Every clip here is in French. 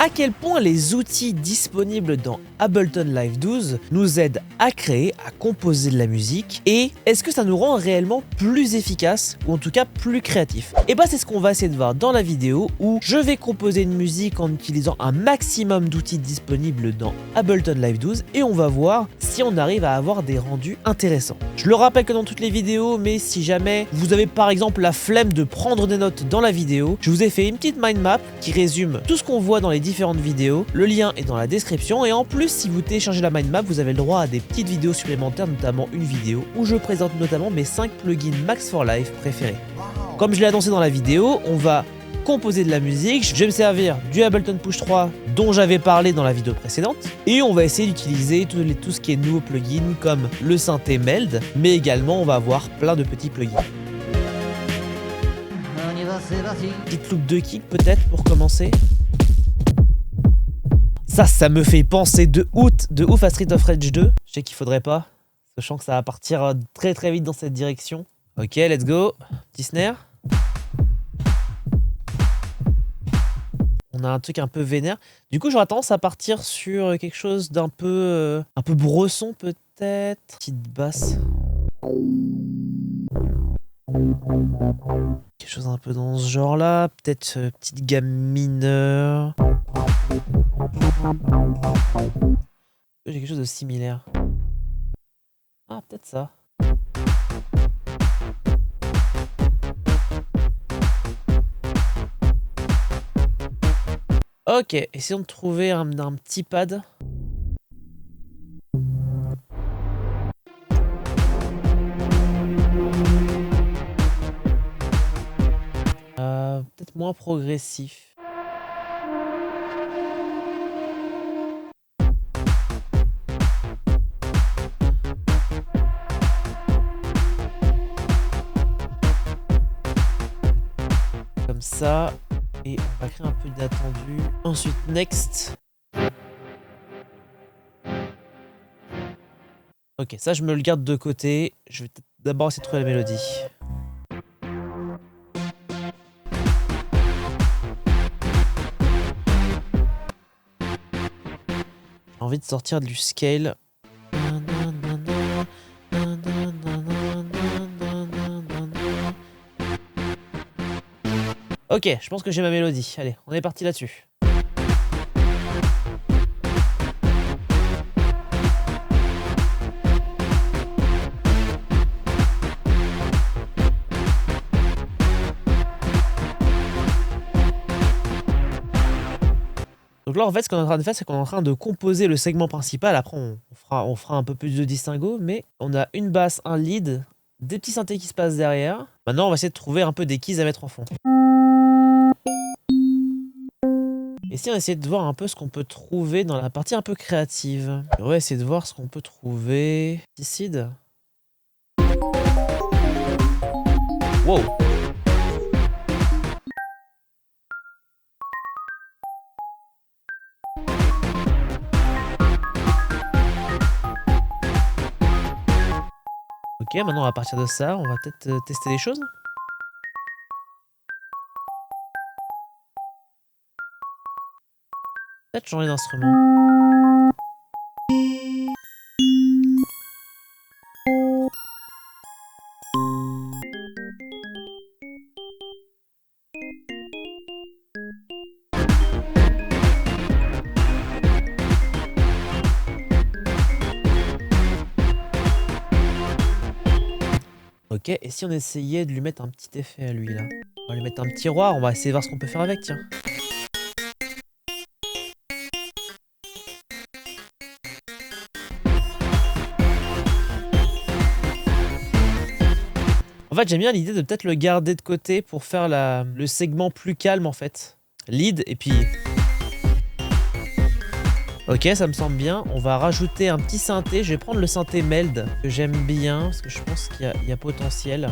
à quel point les outils disponibles dans Ableton Live 12 nous aident à créer, à composer de la musique, et est-ce que ça nous rend réellement plus efficace ou en tout cas plus créatif? Et bah c'est ce qu'on va essayer de voir dans la vidéo où je vais composer une musique en utilisant un maximum d'outils disponibles dans Ableton Live 12 et on va voir si on arrive à avoir des rendus intéressants. Je le rappelle que dans toutes les vidéos, mais si jamais vous avez par exemple la flemme de prendre des notes dans la vidéo, je vous ai fait une petite mind map qui résume tout ce qu'on voit dans les différentes vidéos. Le lien est dans la description et en plus si vous téléchargez la mind map, vous avez le droit à des petites vidéos supplémentaires, notamment une vidéo où je présente notamment mes 5 plugins Max for Live préférés. Comme je l'ai annoncé dans la vidéo, on va composer de la musique, je vais me servir du Ableton Push 3 dont j'avais parlé dans la vidéo précédente et on va essayer d'utiliser tout ce qui est nouveaux plugins comme le synthé Meld, mais également on va avoir plein de petits plugins. Petite loop de kick peut-être pour commencer. Ça me fait penser de ouf à Street of Rage 2. Je sais qu'il faudrait pas, sachant que ça va partir très très vite dans cette direction. Ok, let's go. Petit snare. On a un truc un peu vénère. Du coup, j'aurais tendance à partir sur quelque chose d'un peu bresson peut-être. Petite basse. Quelque chose un peu dans ce genre-là. Peut-être petite gamme mineure. J'ai quelque chose de similaire. Ah, peut-être ça. Ok, essayons de trouver un petit pad. Peut-être moins progressif. Comme ça. Et on va créer un peu d'inattendu. Ensuite, next. Ok, ça je me le garde de côté. Je vais d'abord essayer de trouver la mélodie. J'ai envie de sortir du scale. Ok, je pense que j'ai ma mélodie. Allez, on est parti là-dessus. Donc là, en fait, ce qu'on est en train de faire, c'est qu'on est en train de composer le segment principal. Après, on fera un peu plus de distinguo, mais on a une basse, un lead, des petits synthés qui se passent derrière. Maintenant, on va essayer de trouver un peu des keys à mettre en fond. Et si on essaie de voir un peu ce qu'on peut trouver dans la partie un peu créative. On va essayer de voir ce qu'on peut trouver. Ticide. Wow. Ok, maintenant à partir de ça, on va peut-être tester des choses. Peut-être changer d'instrument. Ok, et si on essayait de lui mettre un petit effet à lui là? On va lui mettre un petit tiroir, on va essayer de voir ce qu'on peut faire avec, tiens. En fait, j'aime bien l'idée de peut-être le garder de côté pour faire le segment plus calme en fait. Lead et puis... Ok, ça me semble bien. On va rajouter un petit synthé. Je vais prendre le synthé Meld que j'aime bien parce que je pense qu'il y a potentiel.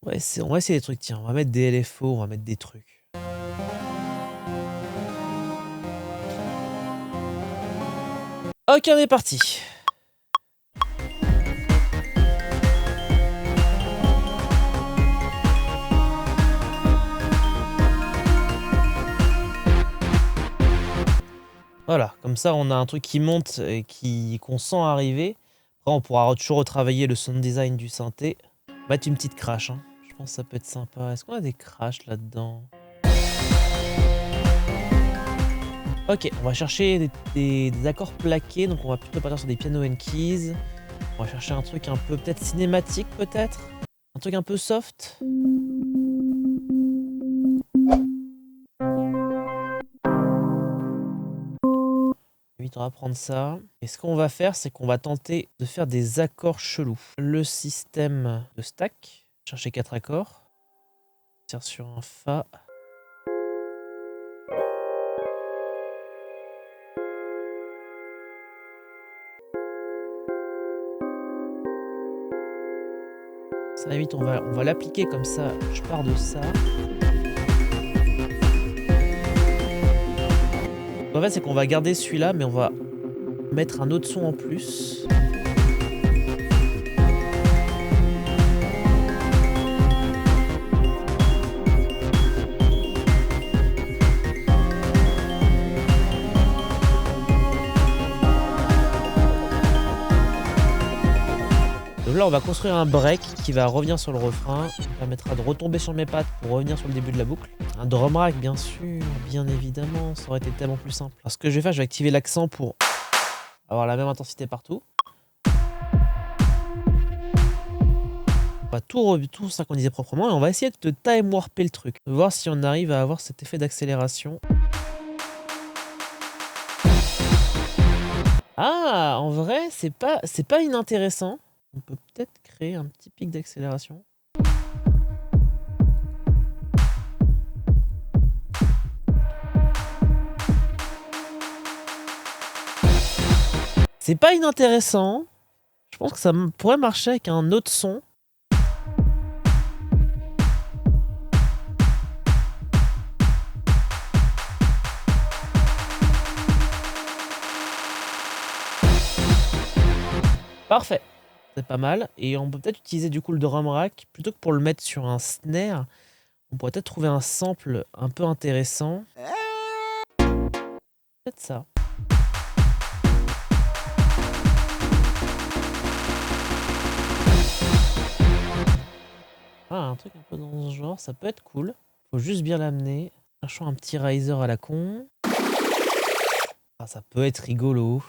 Ouais, on va essayer des trucs. Tiens, on va mettre des LFO, on va mettre des trucs. Ok, on est parti. Voilà, comme ça on a un truc qui monte et qu'on sent arriver. Après on pourra toujours retravailler le sound design du synthé. Mettre une petite crash, hein. Je pense que ça peut être sympa. Est-ce qu'on a des crashs là-dedans? Ok, on va chercher des accords plaqués, donc on va plutôt partir sur des piano and keys. On va chercher un truc un peu peut-être cinématique peut-être. Un truc un peu soft. Vite, on va prendre ça. Et ce qu'on va faire, c'est qu'on va tenter de faire des accords chelous. Le système de stack. Chercher 4 accords. Tire sur un Fa. Ça vite, on va l'appliquer comme ça. Je pars de ça. En fait, c'est qu'on va garder celui-là, mais on va mettre un autre son en plus. Donc là, on va construire un break qui va revenir sur le refrain. Ça me permettra de retomber sur mes pattes pour revenir sur le début de la boucle. Un drum rack, bien sûr, bien évidemment. Ça aurait été tellement plus simple. Alors, ce que je vais faire, je vais activer l'accent pour avoir la même intensité partout. On va tout synchroniser proprement et on va essayer de time warper le truc. Voir si on arrive à avoir cet effet d'accélération. Ah, en vrai, c'est pas inintéressant. On peut peut-être créer un petit pic d'accélération. C'est pas inintéressant. Je pense que ça pourrait marcher avec un autre son. Parfait. C'est pas mal. Et on peut peut-être utiliser du coup le drum rack. Plutôt que pour le mettre sur un snare, on pourrait peut-être trouver un sample un peu intéressant. Peut-être ça. Ah, un truc un peu dans ce genre, ça peut être cool. Faut juste bien l'amener. Cherchons un petit riser à la con. Ah, ça peut être rigolo.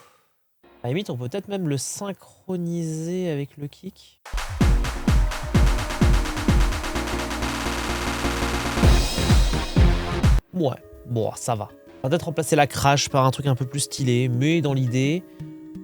À la limite, on peut peut-être même le synchroniser avec le kick. Ouais, bon, ça va. On va peut-être remplacer la crash par un truc un peu plus stylé, mais dans l'idée,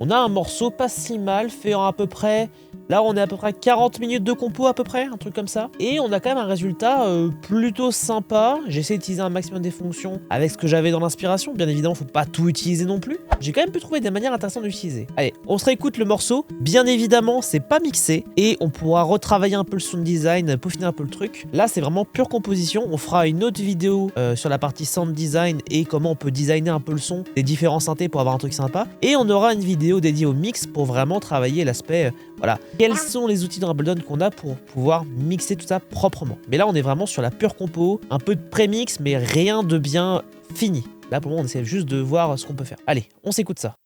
on a un morceau pas si mal, fait en à peu près... Là, on est à peu près 40 minutes de compo à peu près, un truc comme ça. Et on a quand même un résultat plutôt sympa. J'ai essayé d'utiliser un maximum des fonctions avec ce que j'avais dans l'inspiration. Bien évidemment, faut pas tout utiliser non plus. J'ai quand même pu trouver des manières intéressantes d'utiliser. Allez, on se réécoute le morceau. Bien évidemment, c'est pas mixé. Et on pourra retravailler un peu le sound design, peaufiner un peu le truc. Là, c'est vraiment pure composition. On fera une autre vidéo sur la partie sound design et comment on peut designer un peu le son des différents synthés pour avoir un truc sympa. Et on aura une vidéo dédiée au mix pour vraiment travailler l'aspect... voilà. Quels sont les outils dans Ableton qu'on a pour pouvoir mixer tout ça proprement. Mais là, on est vraiment sur la pure compo, un peu de prémix, mais rien de bien fini. Là, pour le moment, on essaie juste de voir ce qu'on peut faire. Allez, on s'écoute ça.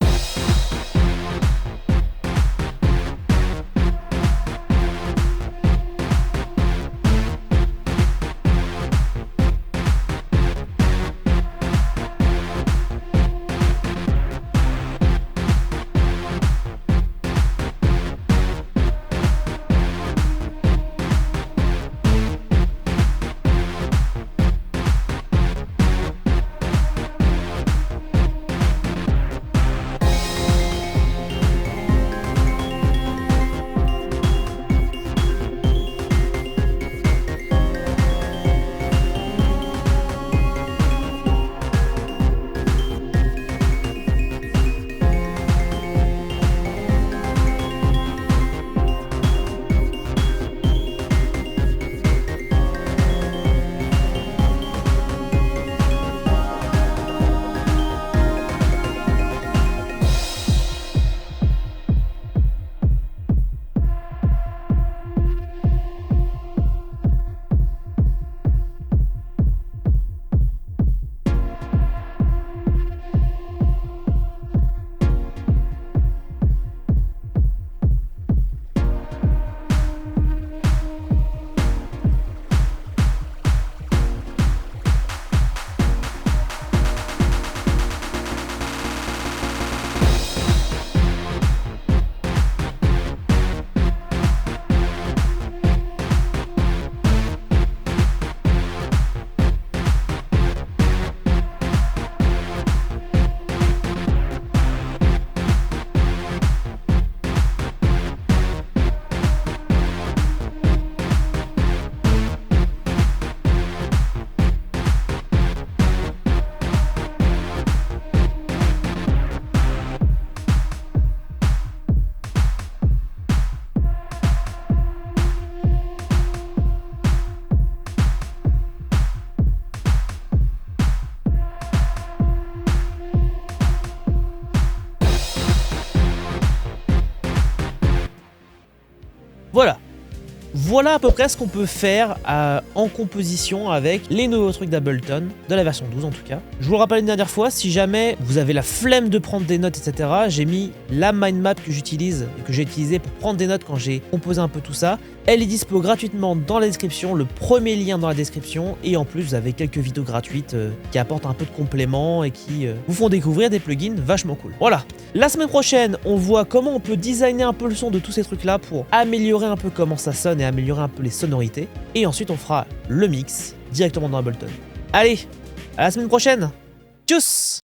Voilà à peu près ce qu'on peut faire en composition avec les nouveaux trucs d'Ableton, de la version 12 en tout cas. Je vous le rappelle une dernière fois, si jamais vous avez la flemme de prendre des notes, etc., j'ai mis la mind map que j'utilise et que j'ai utilisée pour prendre des notes quand j'ai composé un peu tout ça. Elle est dispo gratuitement dans la description, le premier lien dans la description, et en plus vous avez quelques vidéos gratuites qui apportent un peu de compléments et qui vous font découvrir des plugins vachement cool. Voilà. La semaine prochaine, on voit comment on peut designer un peu le son de tous ces trucs là pour améliorer un peu comment ça sonne et améliorer un peu les sonorités. Et ensuite on fera le mix directement dans Ableton. Allez, à la semaine prochaine. Tchuss!